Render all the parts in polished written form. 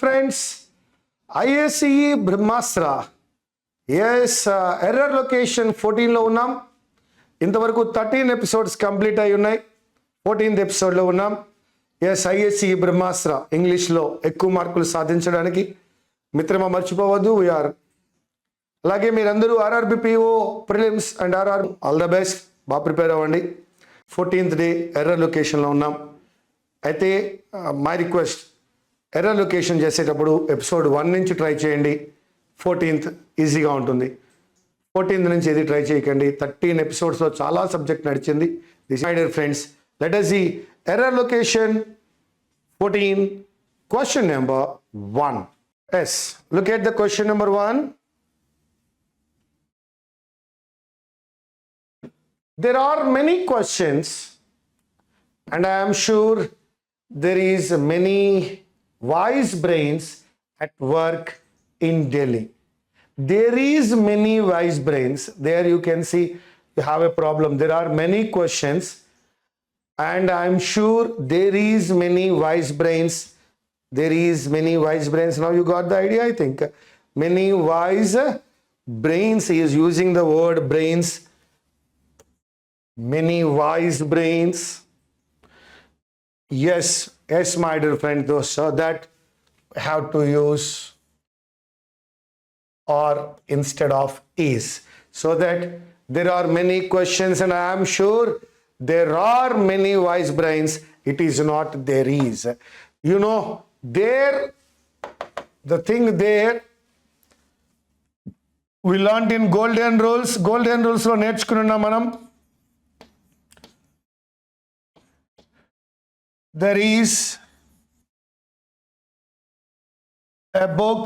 friends, IACE BRAHMASTRA. Yes, error location 14 lo unnam. ఇంతవరకు 13 episodes complete అయి ఉన్నాయి. 14th ఎపిసోడ్లో ఉన్నాం. ఎస్, ఐఏసీ బ్రహ్మాస్త్ర ఇంగ్లీష్లో ఎక్కువ మార్కులు సాధించడానికి మిత్రమా మర్చిపోవద్దు. వీఆర్ అలాగే మీరందరూ RRB PO prelims and RR all the best. బాగా ప్రిపేర్ అవ్వండి. 14th డే ఎర్రర్ లొకేషన్లో ఉన్నాం. అయితే మై రిక్వెస్ట్, ఎర్రర్ లొకేషన్ చేసేటప్పుడు ఎపిసోడ్ 1 నుంచి ట్రై చేయండి. 14th ఈజీగా ఉంటుంది. 14th నుంచి ఏది ట్రై చేయకండి. 13 ఎపిసోడ్స్లో చాలా సబ్జెక్ట్ నడిచింది. This my dear friends, let us see error location 14, question number 1. Yes, look at the question number 1. There are many questions and I am sure there is many wise brains at work in Delhi. There is many wise brains. There you can see you have a problem. There are many questions and I am sure there is many wise brains. There is many wise brains. Now you got the idea, I think. Many wise brains. He is using the word brains. Many wise brains. Yes, my dear friend. So that have to use or instead of is, so that there are many questions and I am sure there are many wise brains. It is not there is. You know, there, the thing there we learned in golden rules. Golden rules lo నేర్చుకున్నాం మనం. There is a book.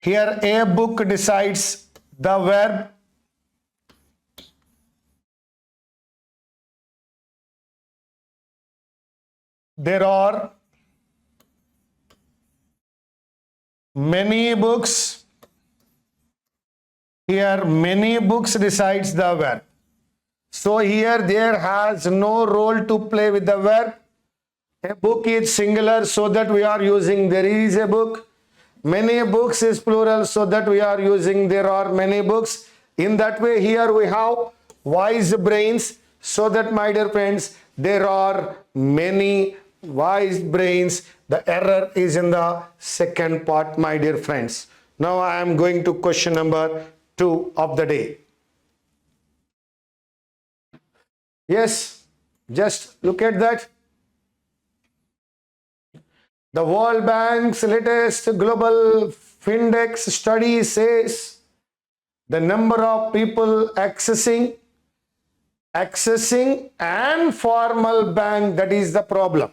Here a book decides the verb. There are many books. Here many books decides the verb. So here there has no role to play with the verb. A book is singular, so that we are using there is a book. Many books is plural, so that we are using there are many books. In that way here we have wise brains, so that my dear friends, there are many wise brains. The error is in the second part, my dear friends. Now I am going to question number 2 of the day. Yes, just look at that. The World Bank's latest global Findex study says the number of people accessing and formal bank, that is the problem.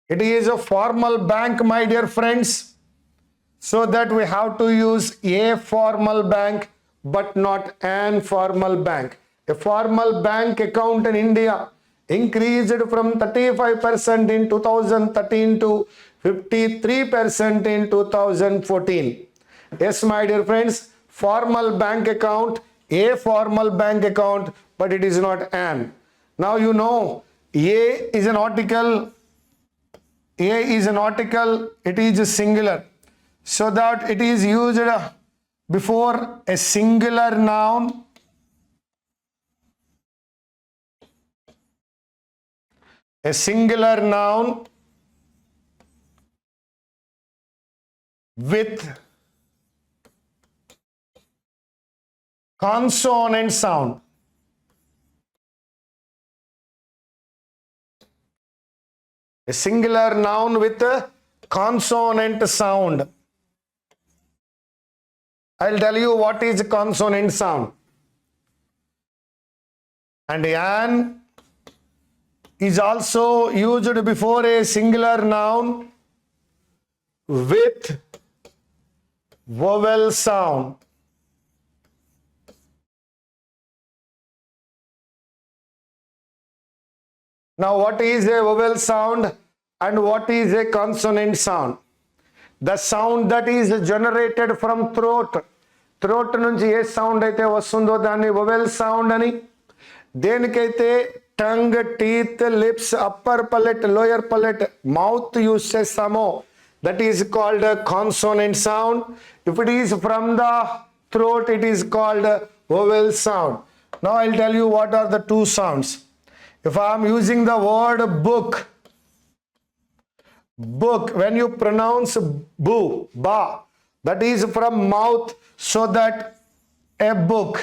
It is a formal bank, my dear friends, so that we have to use a formal bank but not an formal bank. A formal bank account in India increased from 35% in 2013 to 53% in 2014. Yes, my dear friends, formal bank account, a formal bank account, but it is not an. Now you know, a is an article. A is an article, it is a singular, so that it is used before a singular noun. A singular noun with consonant sound. A singular noun with a consonant sound. I'll tell you what is consonant sound. And an is also used before a singular noun with vowel sound. Now what is a vowel sound and what is a consonant sound? The sound that is generated from throat. Throat nunchi A sound అయితే వస్తుందో దాన్ని vowel sound అని, దేనికైతే tongue, teeth, lips, upper palate, lower palate, mouth uses samo. That is called a consonant sound. If it is from the throat, it is called a vowel sound. Now I'll tell you what are the two sounds. If I am using the word book, when you pronounce bu, ba, that is from mouth, so that a book.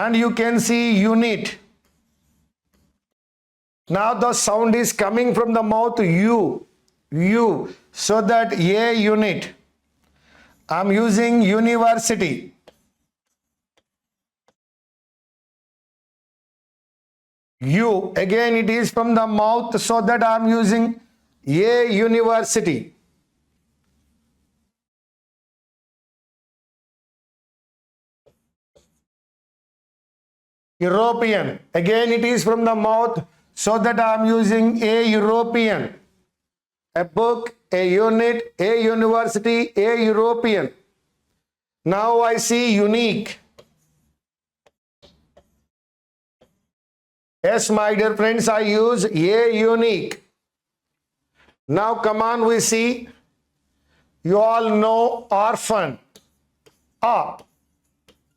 And you can see unit. Now the sound is coming from the mouth, you, so that a unit. I'm using university. U, again it is from the mouth, so that I'm using a university. European, again it is from the mouth, so that I'm using a European. A book, a unit, a university, a European. Now I see unique. Yes, my dear friends, I use a unique. Now come on, we see. You all know orphan. A.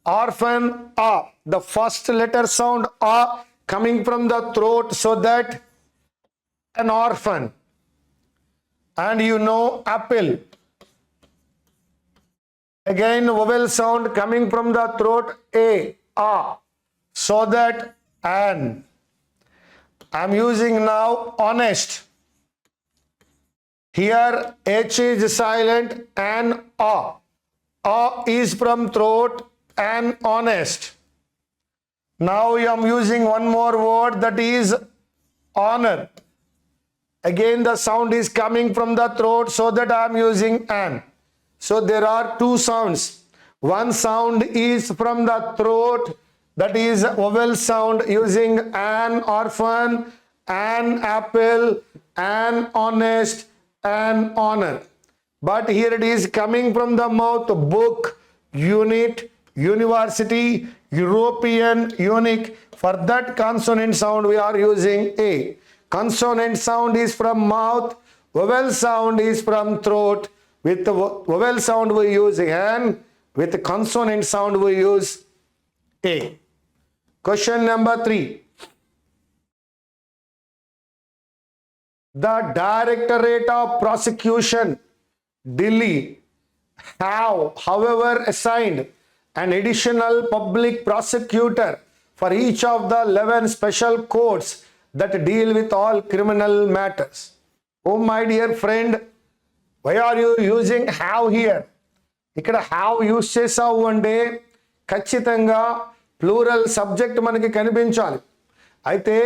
Orphan, A. The first letter sound A coming from the throat, so that an orphan. And you know apple. Again vowel sound coming from the throat, A, so that an. I'm using now honest. Here H is silent and A. A is from throat and honest. Now I am using one more word, that is honor. Again the sound is coming from the throat, so that I am using an. So there are two sounds. One sound is from the throat, that is vowel sound, using an orphan, an apple, an honest, an honor. But here it is coming from the mouth, book, unit, university, European, unique. For that consonant sound we are using a. Consonant sound is from mouth, vowel sound is from throat. With the vowel sound we use an, with the consonant sound we use a. Question number 3. The Directorate of Prosecution, Delhi, however, assigned an additional public prosecutor for each of the 11 special courts that deal with all criminal matters. Oh my dear friend, why are you using have here? ఇక్కడ have use చేసావు అంటే ఖచ్చితంగా plural subject మనకి కనిపించాలి. అయితే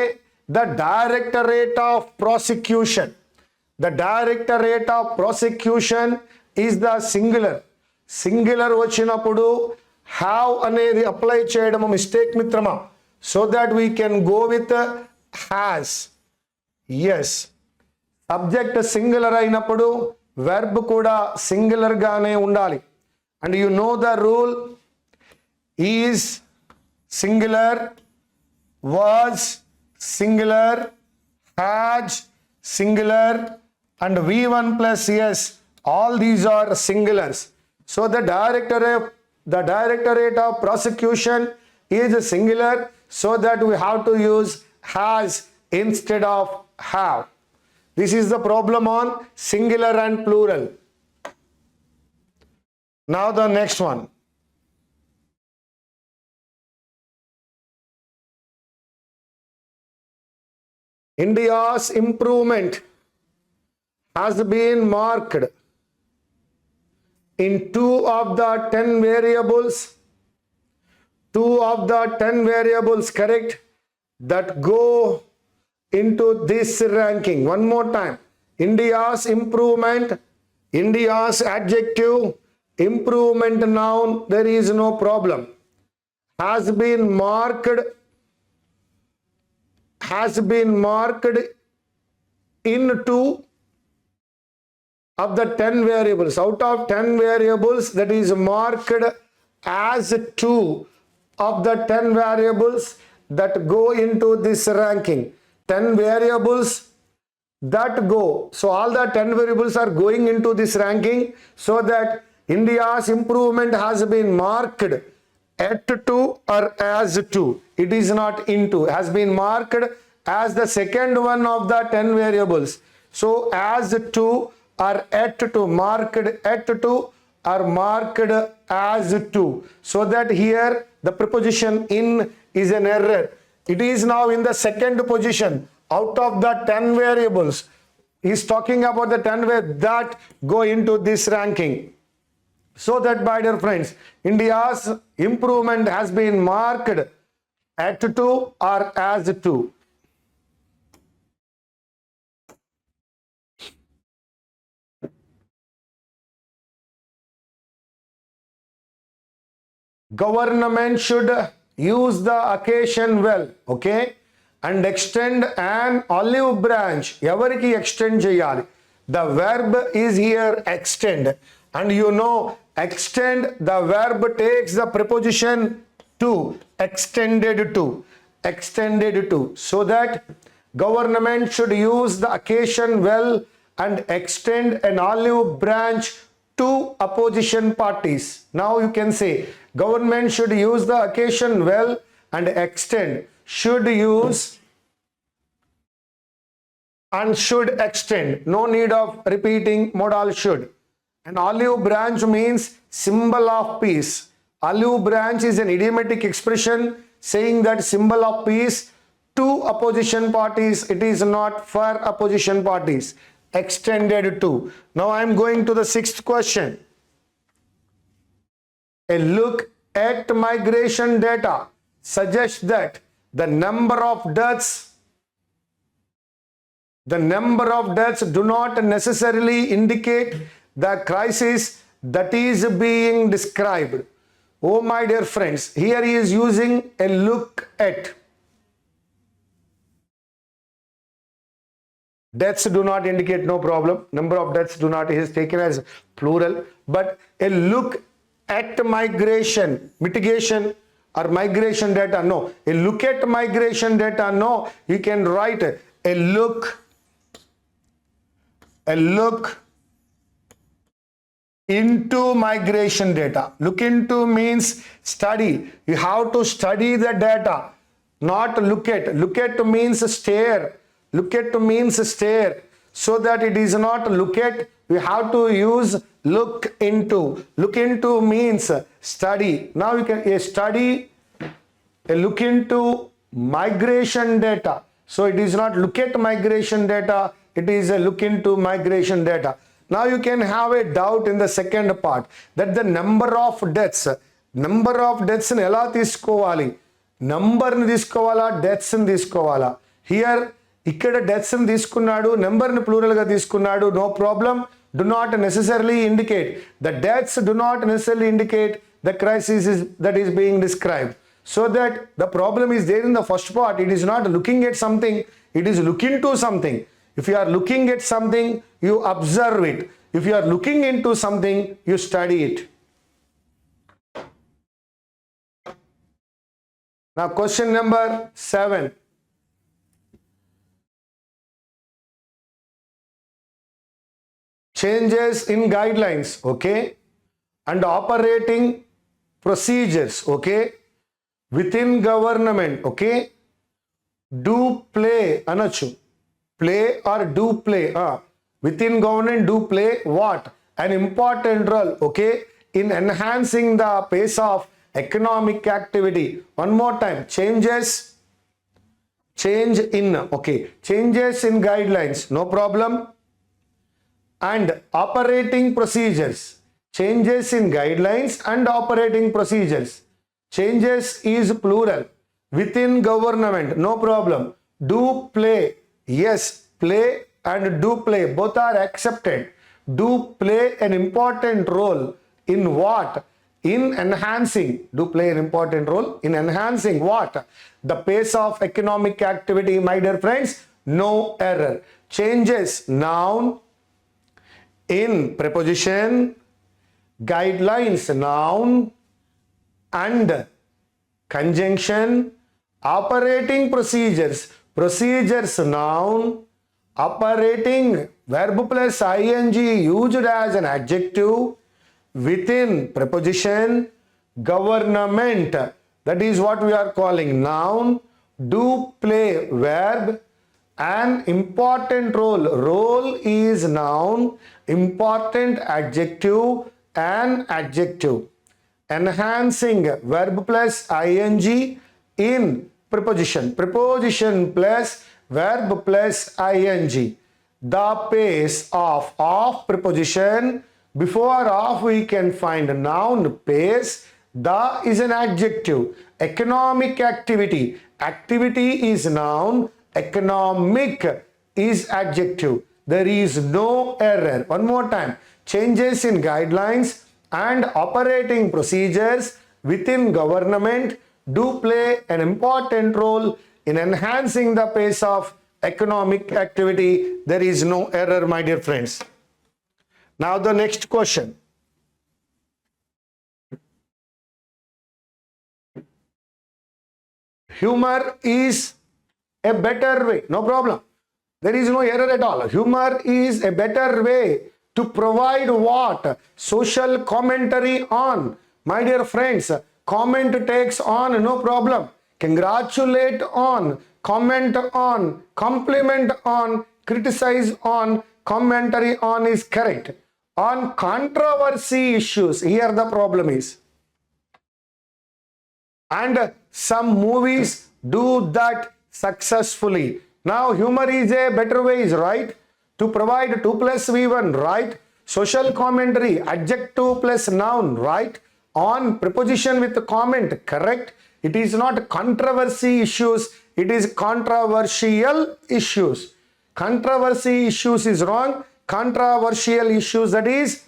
the directorate of prosecution, the directorate of prosecution is the singular. Singular వచ్చినప్పుడు have అనేది apply చేయడం మిస్టేక్ మిత్రమా, so that we can go with has. Yes, subject singular అయినప్పుడు వెర్బ్ కూడా సింగులర్ గానే ఉండాలి. And you know the rule, is singular, was singular, has singular, and V1 plus S, all these are singulars. So the Directorate of Prosecution is singular, so that we have to use has instead of have. This is the problem on singular and plural. Now the next one. India's improvement has been marked in 2 of the 10 variables. 2 of the 10 variables, correct, that go into this ranking. One more time. India's improvement, India's adjective, improvement noun, there is no problem. Has been marked in 2 of the 10 variables. Out of 10 variables, that is marked as 2 of the 10 variables, that go into this ranking. 10 variables that go. So all the 10 variables are going into this ranking, so that India's improvement has been marked at 2 or as 2. It is not into, has been marked as the second one of the 10 variables. So as 2 or at 2, marked at 2 or marked as 2. So that here the preposition in is an error. It is now in the second position out of the 10 variables. He is talking about the 10 variables that go into this ranking. So that, my dear friends, India's improvement has been marked at 2 or as 2. Government should use the occasion well, okay, and extend an olive branch. Evariki extend cheyali. The verb is here extend, and you know extend, the verb takes the preposition to, extended to, extended to. So that government should use the occasion well and extend an olive branch to opposition parties. Now you can say government should use the occasion well and extend, should use and should extend. No need of repeating modal should. An olive branch means symbol of peace. Olive branch is an idiomatic expression saying that symbol of peace to opposition parties. It is not for opposition parties. Extended to. Now I am going to the sixth question. A look at migration data suggests that the number of deaths do not necessarily indicate the crisis that is being described. Oh my dear friends, here he is using a look at. Deaths do not indicate, no problem. Number of deaths do not, is taken as plural. But a look at migration, mitigation or migration data, no. A look at migration data, no. You can write a look into migration data. Look into means study. You have to study the data, not look at. Look at means stare. Look at means stare. So that it is not look at, we have to use look into. Look into means study. Now you can study, a look into migration data. So it is not look at migration data, it is a look into migration data. Now you can have a doubt in the second part that the number of deaths ni ela తీసుకోవాలి, number ni తీసుకోవాలా, deaths ni తీసుకోవాలా. Here ఇక్కడ deaths ని తీసుకున్నాడు, number ని plural గా తీసుకున్నాడు, no problem. Do not necessarily indicate, the deaths do not necessarily indicate the crisis that is being described. So that the problem is there in the first part. It is not looking at something, it is looking to something. If you are looking at something, you observe it. If you are looking into something, you study it. Now question number 7. Changes in guidelines, okay, and operating procedures, okay, within government, okay, do play, anachu, play or do play, within government do play what? An important role, okay, in enhancing the pace of economic activity. One more time, changes in, okay, changes in guidelines, no problem. And operating procedures, changes in guidelines and operating procedures. Changes is plural. Within government, no problem. Do play, yes, play and do play, both are accepted. Do play an important role in what? In enhancing, do play an important role in enhancing what? The pace of economic activity, my dear friends, no error. Changes, noun, in preposition, guidelines, noun, and conjunction, Operating procedures. Procedures noun. Operating verb plus ing used as an adjective within preposition. Government, that is what we are calling noun. Do play verb. An important role. Role is noun. Important adjective, an adjective. Enhancing verb plus ing in preposition. Preposition plus verb plus ing. The pace of preposition. Before of we can find noun pace. The is an adjective. Economic activity. Activity is noun. Economic is adjective. There is no error. One more time. Changes in guidelines and operating procedures within government do play an important role in enhancing the pace of economic activity. There is no error, my dear friends. Now the next question. Humor is a better way. No problem. There is no error at all. Humor is a better way to provide what? Social commentary on. My dear friends, comment takes on, no problem. Congratulate on, comment on, compliment on, criticize on, commentary on is correct. On controversy issues, here the problem is. And some movies do that successfully. Now humor is a better way, is right? To provide 2 plus V1, right? Social commentary, adjective plus noun, right? On preposition with comment, correct? It is not controversy issues, it is controversial issues. Controversy issues is wrong. Controversial issues, that is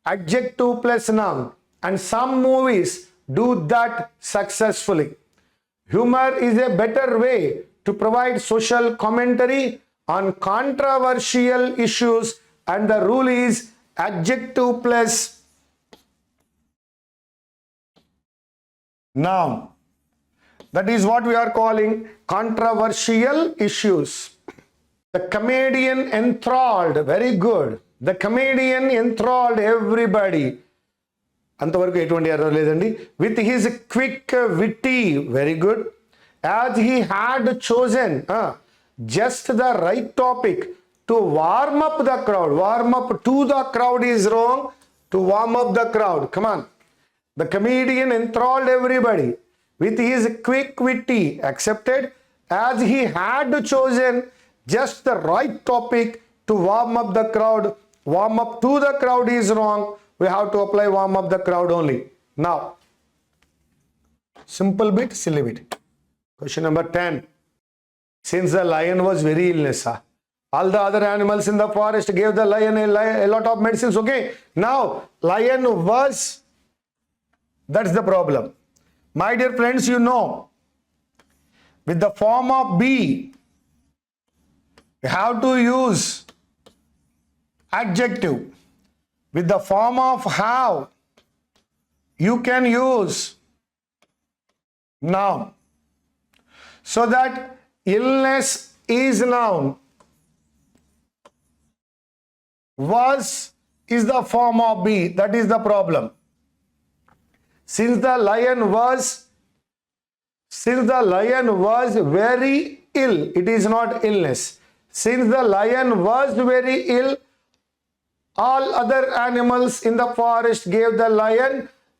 adjective plus noun. And some movies do that successfully. Humor is a better way to provide social commentary on controversial issues, and the rule is adjective plus noun. That is what we are calling controversial issues. The comedian enthralled, very good. The comedian enthralled everybody. అంతవరకు ఎటువంటి error లేదండి. With his quick witty, very good. As he had chosen just the right topic to warm up the crowd. Warm up to the crowd is wrong. To warm up the crowd. Come on. The comedian enthralled everybody with his quick witty, accepted. As he had chosen just the right topic to warm up the crowd. Warm up to the crowd is wrong. We have to apply warm up the crowd only. Now, simple bit, silly bit. Question number 10. Since the lion was very illness, all the other animals in the forest gave the lion a lot of medicines. Okay. Now, lion was, that's the problem. My dear friends, you know, with the form of be, you have to use adjective. With the form of have, you can use noun. So that illness is noun. Was is the form of be. That is the problem. Since the lion was very ill, it is not illness. Since the lion was very ill, all other animals in the forest gave the lion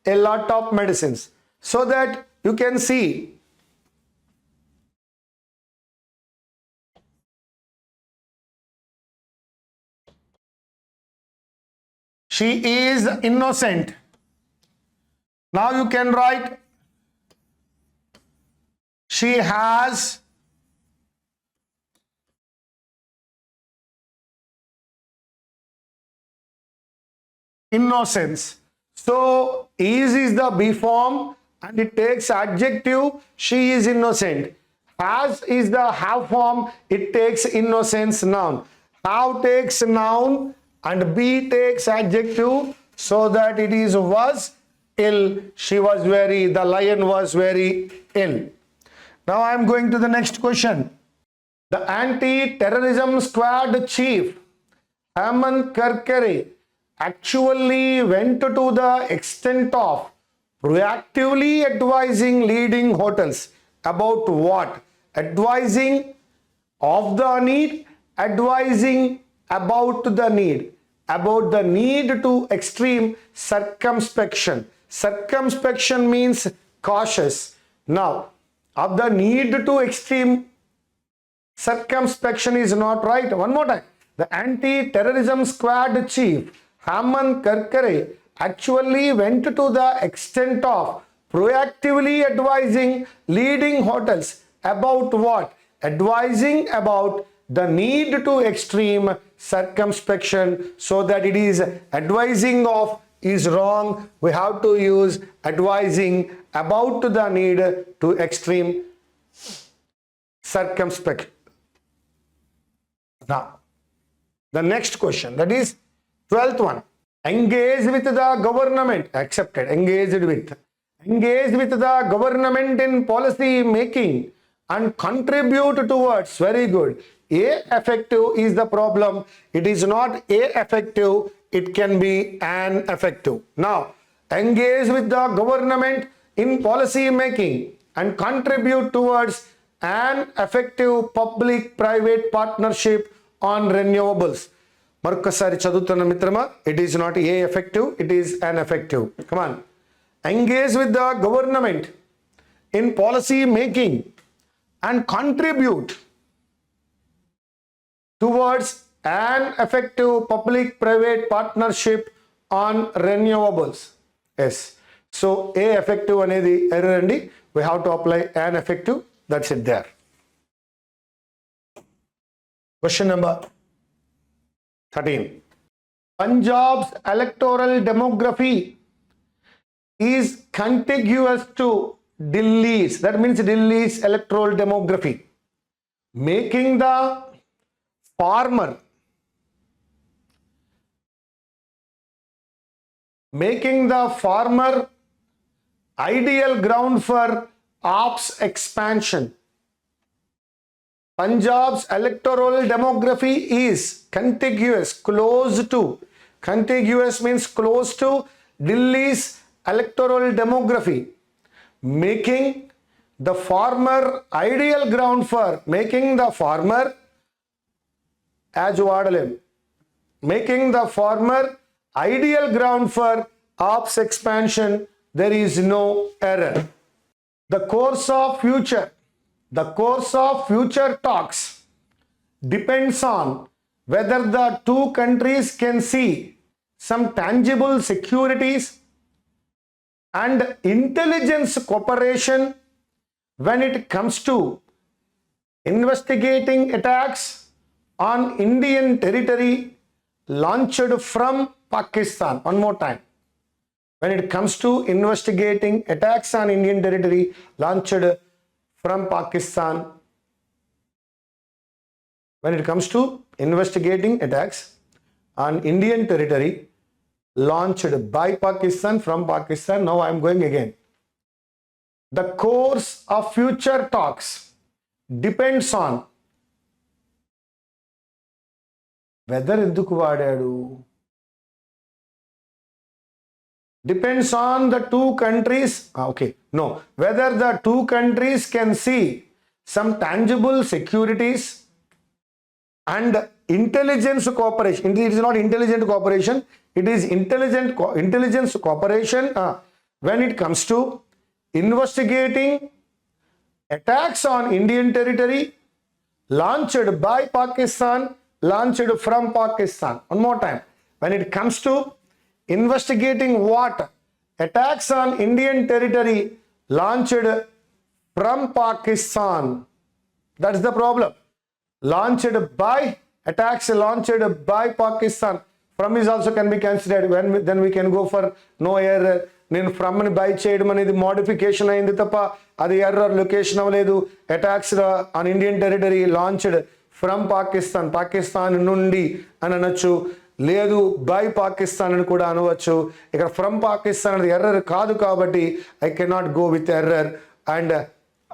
a lot of medicines. So that you can see she is innocent. Now you can write she has innocence. So is the be form and it takes adjective, she is innocent. Has is the have form, it takes innocence noun. Have takes noun and be takes adjective, so that it is was ill. She was very, the lion was very ill. Now I am going to the next question. The anti-terrorism squad chief Hemant Karkare actually went to the extent of proactively advising leading hotels about what? Advising of the need, advising about the need to extreme circumspection. Circumspection means cautious. Now, of the need to extreme circumspection is not right. One more time. The anti-terrorism squad chief Hemant Karkare actually went to the extent of proactively advising leading hotels about what? Advising about the need to extreme circumspection, so that it is advising of is wrong. We have to use advising about the need to extreme circumspection. Now, the next question, that is 12th one. Engage with the government, accepted, engage with the government in policy making and contribute towards, very good. A effective is the problem. It is not a effective, it can be an effective. Now, engage with the government in policy making and contribute towards an effective public-private partnership on renewables. Marukasari chadutunna mitrama, it is not a effective, it is an effective. Come on. Engage with the government in policy making and contribute towards an effective public-private partnership on renewables. Yes. So, A effective anedi error andi. We have to apply an effective. That's it there. Question number 13. Punjab's electoral demography is contiguous to Delhi's. That means Delhi's electoral demography, making the farmer ideal ground for AP's expansion. Punjab's electoral demography is contiguous, close to. Contiguous means close to Delhi's electoral demography, making the farmer ideal ground for, making the farmer ideal ground for AP's expansion. There is no error. The course of future talks depends on whether the two countries can see some tangible securities and intelligence cooperation when it comes to investigating attacks on Indian territory launched from Pakistan. One more time. When it comes to investigating attacks on Indian territory launched from Pakistan. When it comes to investigating attacks on Indian territory launched by Pakistan, from Pakistan. Now I am going again. The course of future talks depends on whether depends on the two countries. Whether the two countries can see some tangible securities and intelligence cooperation. It is not intelligent cooperation, it is intelligence cooperation when it comes to investigating attacks on Indian territory launched by Pakistan, launched from Pakistan. One more time. When it comes to investigating what? Attacks on Indian territory launched from Pakistan. That's the problem. Attacks launched by Pakistan. From is also can be considered. Then we can go for no error. Then from and by cheyadam anedi modification ayindi tappa adi error location avaledu. Attacks on Indian territory launched from Pakistan nundi అని అనొచ్చు, లేదు by Pakistan అని కూడా అనవచ్చు. ఇక్కడ from Pakistan అనేది error కాదు కాబట్టి I cannot go with error and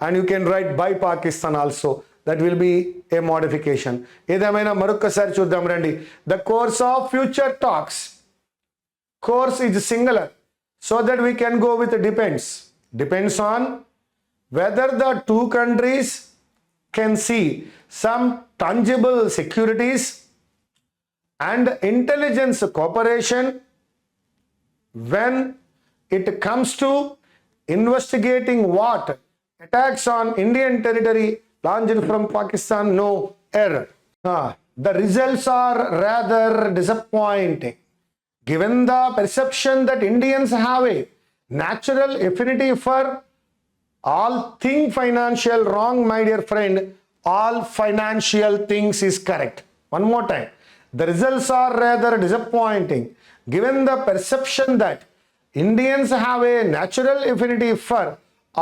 and you can write by Pakistan also. That will be a modification. ఏదేమైనా మరొకసారి చూద్దాం రండి. The course of future talks. Course is singular, so that we can go with depends. Depends on whether the two countries can see some tangible securities and intelligence cooperation when it comes to investigating what attacks on Indian territory launched from Pakistan. No error. The results are rather disappointing given the perception that Indians have a natural affinity for all things financial. Wrong, my dear friend. All financial things is correct. One more time. The results are rather disappointing given the perception that Indians have a natural affinity for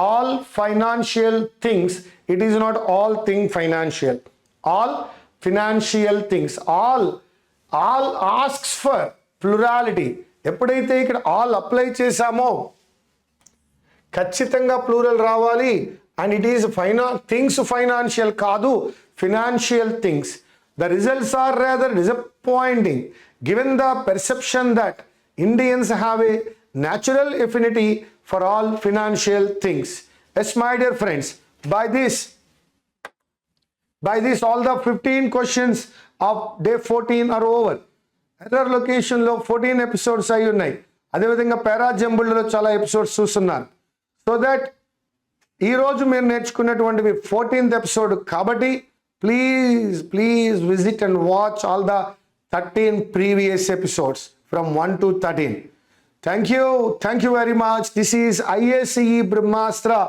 all financial things. It is not all thing financial. All financial things. All asks for plurality. ఎప్పుడైతే ఇక్కడ all apply చేసామో ఖచ్చితంగా plural రావాలి. And it is things financial కాదు, financial things. The results are rather disappointing given the perception that Indians have a natural affinity for all financial things. Yes, my dear friends, by this all the 15 questions of day 14 are over. Error location లో 14 episodes అయి ఉన్నాయి. అదేవిధంగా పారా జంబుల్లో చాలా episodes చూస్తున్నారు. So that ఈరోజు మీరు నేర్చుకున్నటువంటివి 14th episode కాబట్టి please visit and watch all the 13 previous episodes from 1 to 13. Thank you very much. This is IACE Brahmastra,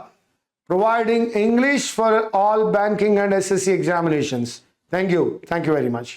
providing English for all banking and SSC examinations. Thank you very much.